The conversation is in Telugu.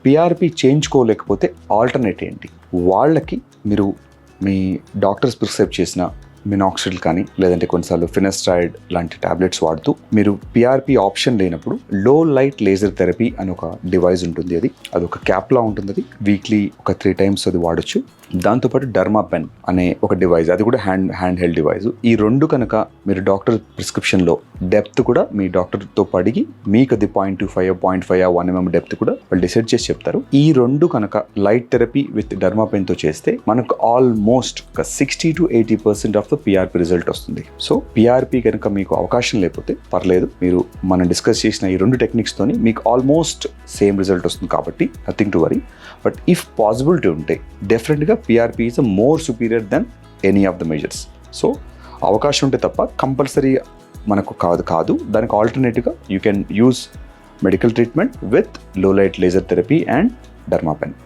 పిఆర్పి చేయించుకోలేకపోతే ఆల్టర్నేట్ ఏంటి? వాళ్ళకి మీరు మీ డాక్టర్స్ ప్రిస్క్రైబ్ చేసిన మినాక్సిడిల్ కానీ లేదంటే కొన్నిసార్లు ఫినస్ట్రాయిడ్ లాంటి టాబ్లెట్స్ వాడుతూ మీరు పిఆర్పి ఆప్షన్ లేనప్పుడు లో లైట్ లేజర్ థెరపీ అని ఒక డివైస్ ఉంటుంది. అది ఒక క్యాప్లా ఉంటుంది. అది వీక్లీ ఒక 3 times అది వాడచ్చు. దాంతోపాటు డర్మాపెన్ అనే ఒక డివైస్, అది కూడా హ్యాండ్ హెల్డ్ డివైస్. ఈ 2 కనుక మీరు డాక్టర్ ప్రిస్క్రిప్షన్లో డెప్త్ కూడా మీ డాక్టర్తో అడిగి మీకు అది 0.25 0.5 1 mm డెప్త్ కూడా వాళ్ళు డిసైడ్ చేసి చెప్తారు. ఈ 2 కనుక లైట్ థెరపీ విత్ డర్మాపెన్తో చేస్తే మనకు almost 60 to 80% of the PRP result వస్తుంది. సో పిఆర్పి కనుక మీకు అవకాశం లేకపోతే పర్లేదు, మీరు మనం డిస్కస్ చేసిన ఈ 2 టెక్నిక్స్తోని మీకు ఆల్మోస్ట్ సేమ్ రిజల్ట్ వస్తుంది. కాబట్టి nothing to worry. But if possibility ఉంటే డెఫినెట్గా PRP is more superior than any of the measures. So అవకాశం ఉంటే తప్ప కంపల్సరీ మనకు కాదు. దానికి ఆల్టర్నేటివ్గా you can use medical treatment with low light laser therapy and డర్మాపెన్.